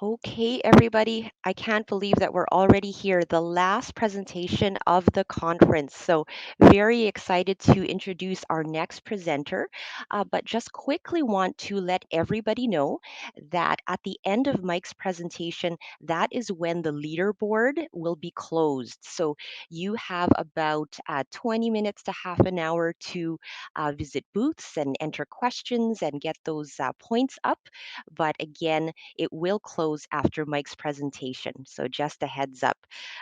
Okay, everybody, I can't believe that we're already here, the last presentation of the conference. So, very excited to introduce our next presenter, but just quickly want to let everybody know that at the end of Mike's presentation, that is when the leaderboard will be closed. So, you have about 20 minutes to half an hour to visit booths and enter questions and get those points up. But again, it will close after Mike's presentation, so just a heads up.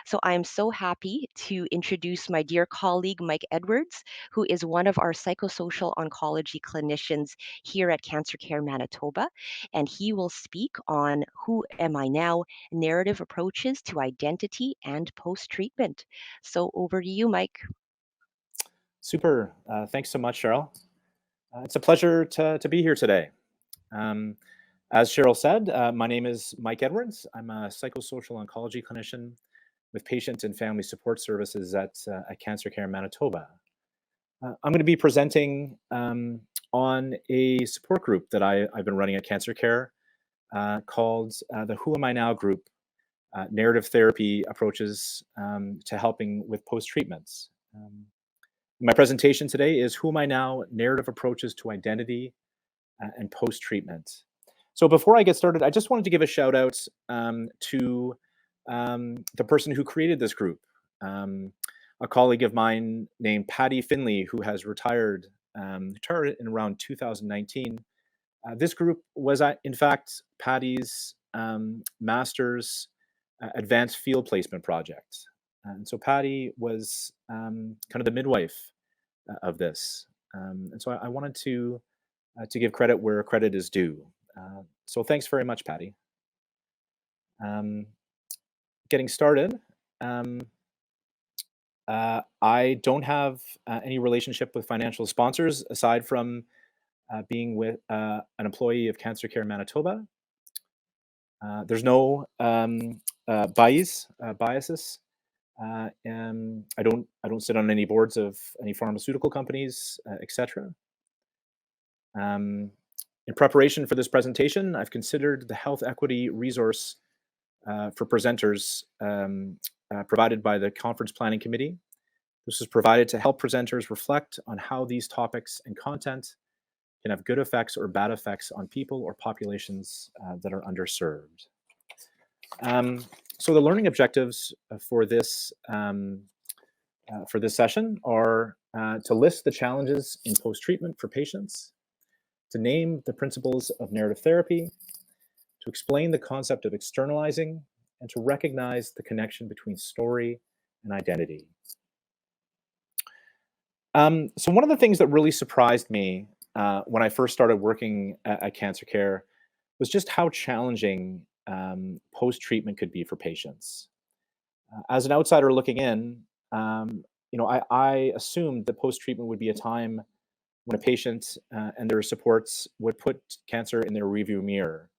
So I'm so happy to introduce my dear colleague, Mike Edwards, who is one of our psychosocial oncology clinicians here at CancerCare Manitoba, and he will speak on Who Am I Now? Narrative Approaches to Identity and Post-Treatment. So over to you, Mike. Super. Thanks so much, Cheryl. It's a pleasure to be here today. Um, as Cheryl said, my name is Mike Edwards. I'm a psychosocial oncology clinician with patient and family support services at CancerCare Manitoba. I'm going to be presenting on a support group that I've been running at CancerCare called the Who Am I Now group, narrative therapy approaches to helping with post-treatments. My presentation today is Who Am I Now? Narrative Approaches to Identity and Post-Treatment. So before I get started, I just wanted to give a shout out to the person who created this group, a colleague of mine named Patty Finley, who has retired in around 2019. This group was, in fact, Patty's master's advanced field placement project. And so Patty was kind of the midwife of this. And so I wanted to give credit where credit is due. So thanks very much, Patty. Getting started, I don't have any relationship with financial sponsors aside from being with an employee of CancerCare Manitoba. There's no biases. I don't sit on any boards of any pharmaceutical companies, etc. In preparation for this presentation, I've considered the health equity resource for presenters provided by the Conference Planning Committee. This was provided to help presenters reflect on how these topics and content can have good effects or bad effects on people or populations that are underserved. So the learning objectives for this session are to list the challenges in post-treatment for patients, to name the principles of narrative therapy, to explain the concept of externalizing, and to recognize the connection between story and identity. So one of the things that really surprised me when I first started working at CancerCare was just how challenging post-treatment could be for patients. As an outsider looking in, I assumed that post-treatment would be a time when a patient and their supports would put cancer in their rearview mirror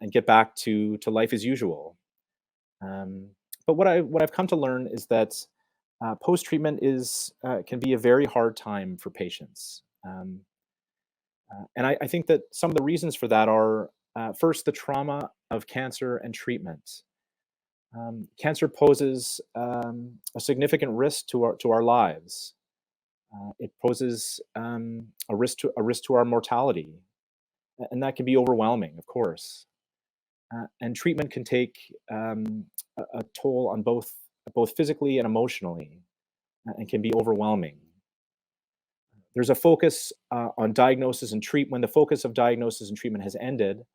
and get back to life as usual. But what I've come to learn is that post-treatment can be a very hard time for patients. And I think that some of the reasons for that are first, the trauma of cancer and treatment. Cancer poses a significant risk to our lives. It poses a risk to our mortality, and that can be overwhelming, of course. And treatment can take a toll on both physically and emotionally, and can be overwhelming. There's a focus on diagnosis and treatment. When the focus of diagnosis and treatment has ended,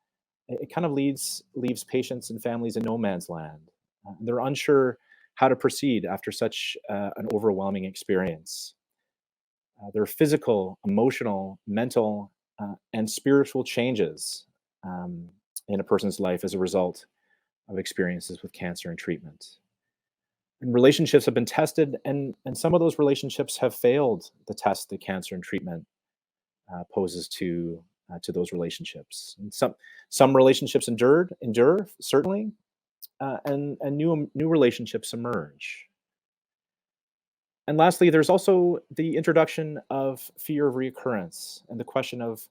it kind of leaves patients and families in no man's land. They're unsure how to proceed after such an overwhelming experience. There are physical, emotional, mental, and spiritual changes in a person's life as a result of experiences with cancer and treatment. And relationships have been tested, and some of those relationships have failed the test that cancer and treatment poses to those relationships. And some relationships endure certainly, and new relationships emerge. And lastly, there's also the introduction of fear of recurrence and the question of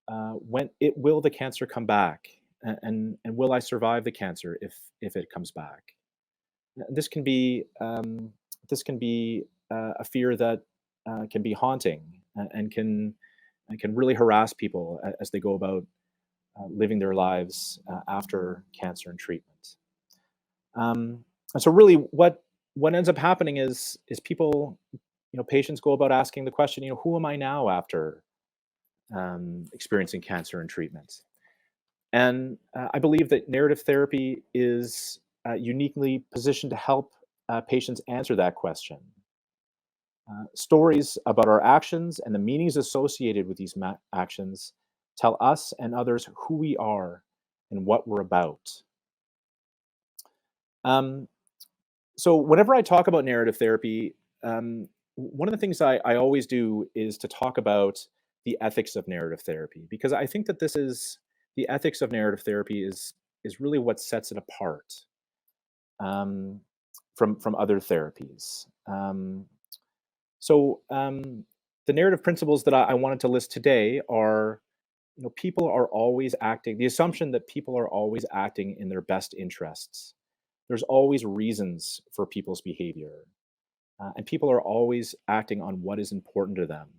when will the cancer come back, and will I survive the cancer if it comes back? This can be a fear that can be haunting and can really harass people as they go about living their lives after cancer and treatment. And so, really, what ends up happening is people, patients go about asking the question, who am I now after experiencing cancer and treatment? And I believe that narrative therapy is uniquely positioned to help patients answer that question. Stories about our actions and the meanings associated with these actions tell us and others who we are and what we're about. Um, so, whenever I talk about narrative therapy, one of the things I always do is to talk about the ethics of narrative therapy, because I think that the ethics of narrative therapy is really what sets it apart um, from other therapies. So the narrative principles that I wanted to list today are, people are always acting. The assumption that people are always acting in their best interests. There's always reasons for people's behavior, and people are always acting on what is important to them,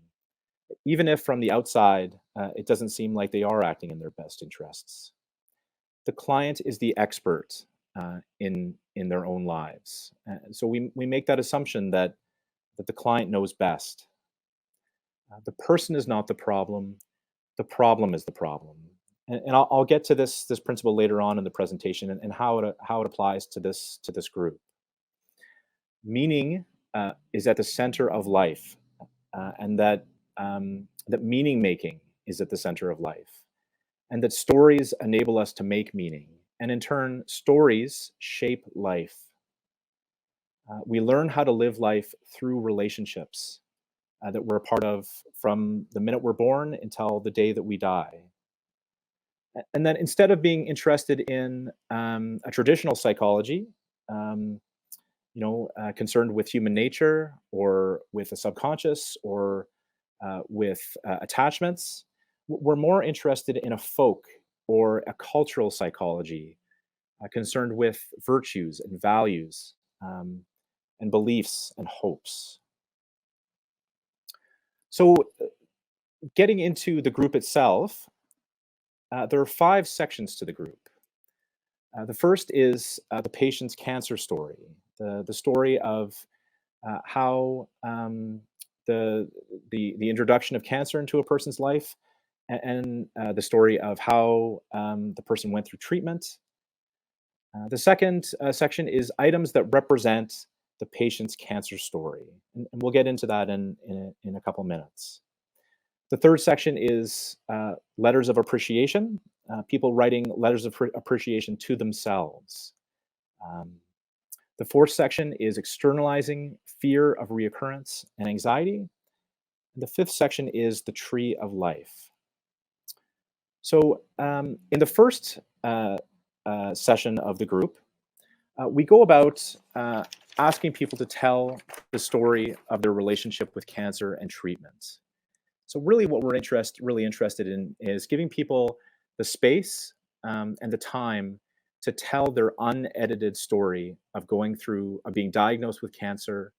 even if from the outside it doesn't seem like they are acting in their best interests. The client is the expert in their own lives, so we make that assumption that the client knows best. The person is not the problem. The problem is the problem. And I'll get to this principle later on in the presentation, and how it applies to this group. Meaning is at the center of life, and that meaning making is at the center of life, and that stories enable us to make meaning, and in turn, stories shape life. We learn how to live life through relationships that we're a part of from the minute we're born until the day that we die. And then instead of being interested in a traditional psychology, um, concerned with human nature or with the subconscious or with attachments, we're more interested in a folk or a cultural psychology concerned with virtues and values um, and beliefs and hopes. So, getting into the group itself, there are 5 sections to the group. The first is the patient's cancer story, the story of how the, the introduction of cancer into a person's life, and the story of how the person went through treatment. The second section is items that represent the patient's cancer story, and we'll get into that in a couple minutes. The third section is letters of appreciation, people writing letters of appreciation to themselves. Um, the fourth section is externalizing fear of reoccurrence and anxiety. The fifth section is the tree of life. So, in the first session of the group, we go about asking people to tell the story of their relationship with cancer and treatment. So really what we're really interested in is giving people the space and the time to tell their unedited story of of being diagnosed with cancer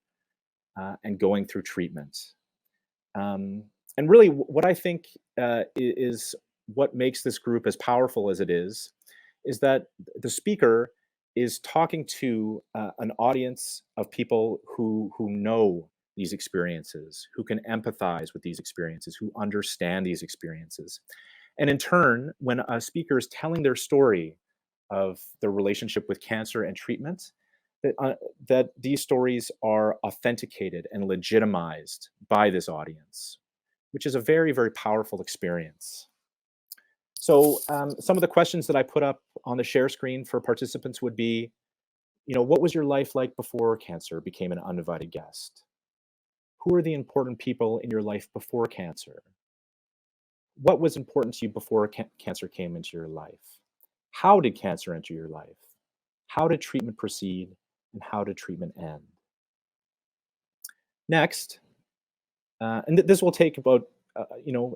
and going through treatment. Um, and really, what I think is what makes this group as powerful as it is that the speaker is talking to an audience of people who know these experiences, who can empathize with these experiences, who understand these experiences. And in turn, when a speaker is telling their story of their relationship with cancer and treatment, that these stories are authenticated and legitimized by this audience, which is a very, very powerful experience. So, some of the questions that I put up on the share screen for participants would be, what was your life like before cancer became an uninvited guest? Who are the important people in your life before cancer? What was important to you before cancer came into your life? How did cancer enter your life? How did treatment proceed? And how did treatment end? Next, and this will take about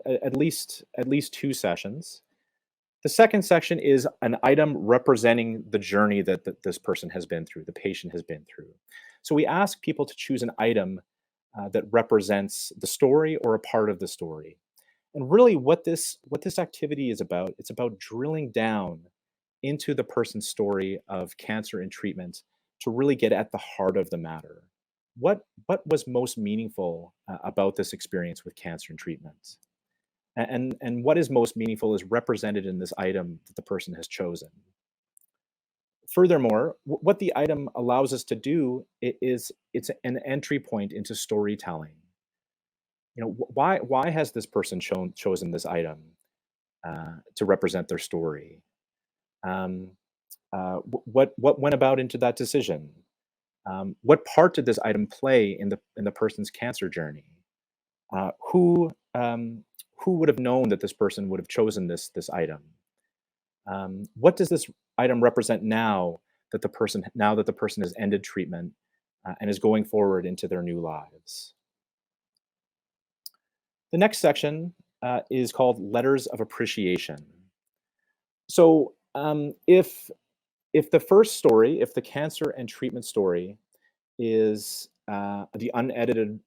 at least 2 sessions. The second section is an item representing the journey that this person has been through, the patient has been through. So we ask people to choose an item that represents the story or a part of the story. And really, what this activity is about, it's about drilling down into the person's story of cancer and treatment to really get at the heart of the matter. What was most meaningful about this experience with cancer and treatment? And what is most meaningful is represented in this item that the person has chosen. Furthermore, what the item allows us to do is it's an entry point into storytelling. Why has this person chosen this item to represent their story? Um, what went about into that decision? What part did this item play in the person's cancer journey? Uh, who um, who would have known that this person would have chosen this item? What does this item represent now that the person has ended treatment and is going forward into their new lives? The next section is called Letters of Appreciation. So, if the first story, if the cancer and treatment story is the unedited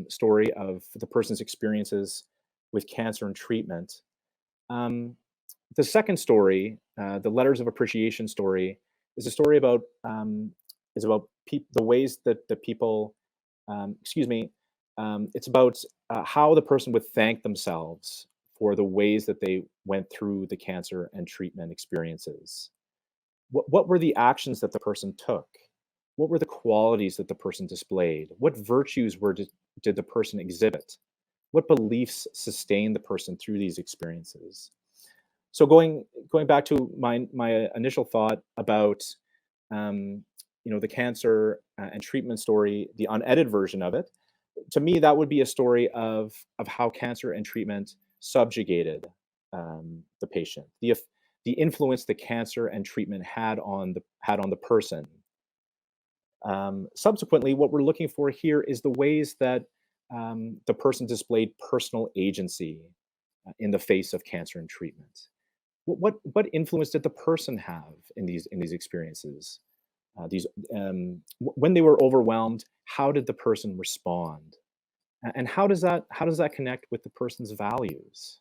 story of the person's experiences with cancer and treatment, um, the second story, the Letters of Appreciation story, is a story about the ways that people, excuse me, it's about how the person would thank themselves for the ways that they went through the cancer and treatment experiences. What were the actions that the person took? What were the qualities that the person displayed? What virtues did the person exhibit? What beliefs sustained the person through these experiences? So going back to my initial thought about um, the cancer and treatment story, the unedited version of it, to me that would be a story of how cancer and treatment subjugated the patient, the influence that cancer and treatment had on the person. Subsequently, what we're looking for here is the ways that the person displayed personal agency in the face of cancer and treatment. What influence did the person have in these experiences? These when they were overwhelmed, how did the person respond? And how does that connect with the person's values?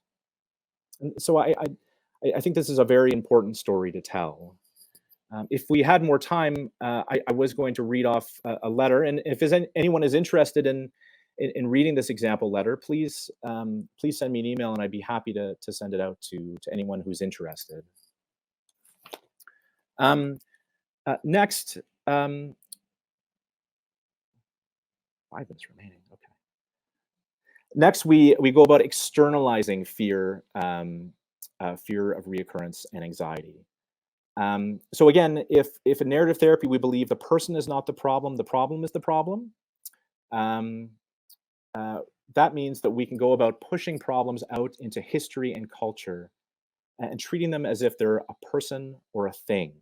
And so I think this is a very important story to tell. If we had more time, I was going to read off a letter, and if anyone is interested in reading this example letter, please send me an email, and I'd be happy to send it out to anyone who's interested. Um, Next, 5 minutes remaining. Okay. Next, we go about externalizing fear of reoccurrence and anxiety. So again, if in narrative therapy we believe the person is not the problem is the problem, um, uh, that means that we can go about pushing problems out into history and culture and treating them as if they're a person or a thing.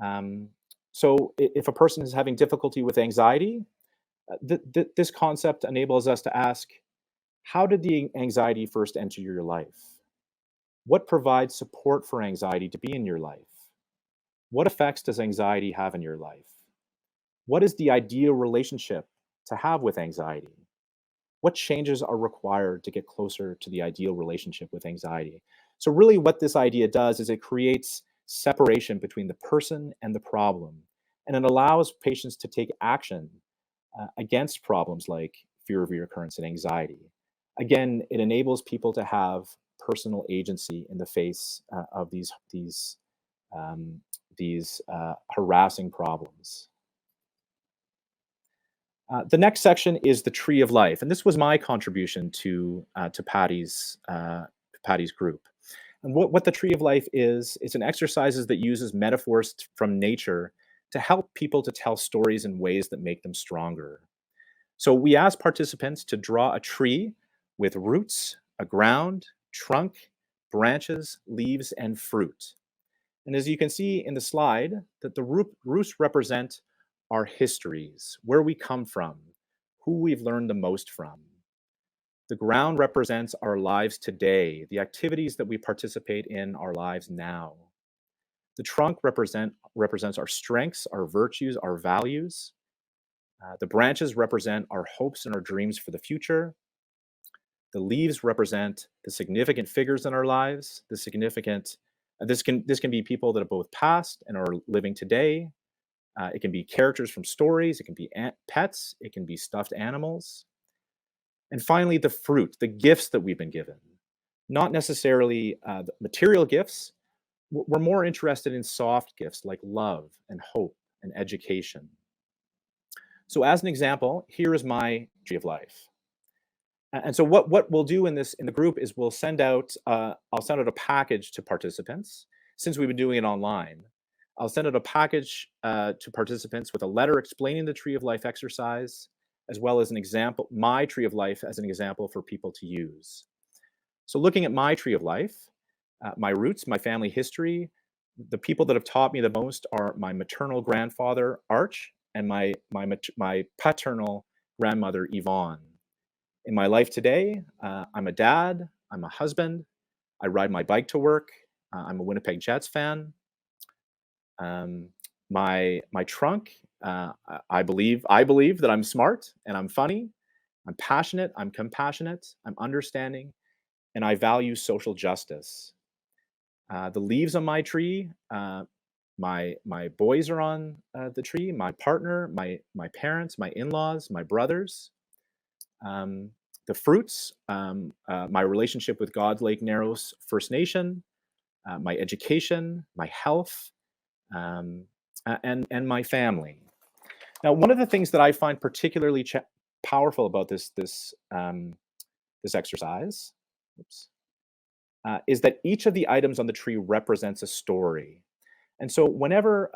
Um, so if a person is having difficulty with anxiety, this concept enables us to ask, how did the anxiety first enter your life? What provides support for anxiety to be in your life? What effects does anxiety have in your life? What is the ideal relationship to have with anxiety? What changes are required to get closer to the ideal relationship with anxiety? So, really, what this idea does is it creates separation between the person and the problem, and it allows patients to take action against problems like fear of reoccurrence and anxiety. Again, it enables people to have personal agency in the face of um, these harassing problems. The next section is the tree of life, and this was my contribution to Patty's group. And what the tree of life is, it's an exercises that uses metaphors from nature to help people to tell stories in ways that make them stronger. So we ask participants to draw a tree with roots, a ground, trunk, branches, leaves, and fruit. And as you can see in the slide, that the roots represent our histories, where we come from, who we've learned the most from. The ground represents our lives today, the activities that we participate in our lives now. The trunk represents our strengths, our virtues, our values. The branches represent our hopes and our dreams for the future. The leaves represent the significant figures in our lives. This can be people that have both passed and are living today. It can be characters from stories. It can be pets. It can be stuffed animals. And finally, the fruit, the gifts that we've been given. Not necessarily the material gifts. We're more interested in soft gifts like love and hope and education. So, as an example, here is my tree of life. And so, what we'll do in the group is I'll send out a package to participants. Since we've been doing it online, I'll send out a package to participants with a letter explaining the tree of life exercise, as well as an example, my tree of life as an example for people to use. So, looking at my tree of life, my roots, my family history, the people that have taught me the most are my maternal grandfather, Arch, and my paternal grandmother, Yvonne. In my life today, I'm a dad, I'm a husband, I ride my bike to work, I'm a Winnipeg Jets fan. Um, my trunk, I believe that I'm smart and I'm funny, I'm passionate, I'm compassionate, I'm understanding, and I value social justice. The leaves on my tree, my boys are on the tree. My partner, my parents, my in-laws, my brothers. Um, the fruits, my relationship with God's Lake Narrows First Nation, my education, my health, um, and my family. Now, one of the things that I find particularly powerful about this exercise, oops, is that each of the items on the tree represents a story. And so whenever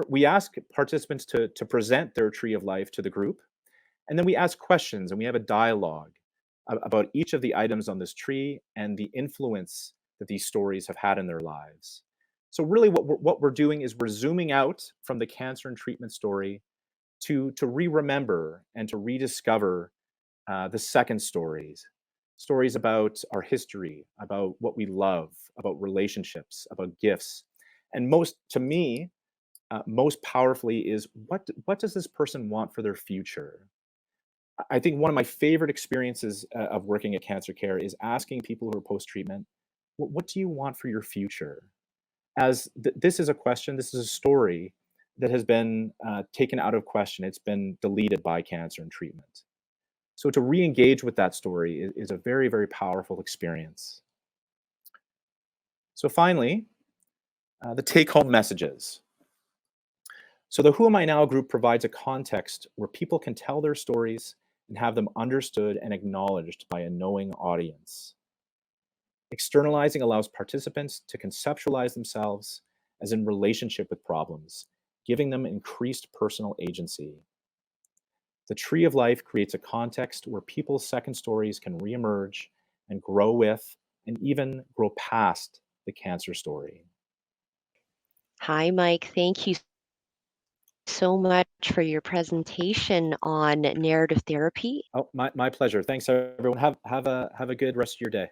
we ask participants to present their tree of life to the group, and then we ask questions and we have a dialogue about each of the items on this tree and the influence that these stories have had in their lives. So really what we're doing is we're zooming out from the cancer and treatment story to re-remember and to rediscover the second stories about our history, about what we love, about relationships, about gifts, and most to me, most powerfully is what does this person want for their future? I think one of my favorite experiences of working at CancerCare is asking people who are post treatment, what do you want for your future? As this is a question, this is a story that has been taken out of question. It's been deleted by cancer and treatment. So to re-engage with that story is a very, very powerful experience. So finally, the take-home messages. So the Who Am I Now group provides a context where people can tell their stories and have them understood and acknowledged by a knowing audience. Externalizing allows participants to conceptualize themselves as in relationship with problems, giving them increased personal agency. The Tree of Life creates a context where people's second stories can reemerge and grow with and even grow past the cancer story. Hi, Mike. Thank you so much for your presentation on narrative therapy. Oh, my pleasure. Thanks, everyone. Have a good rest of your day.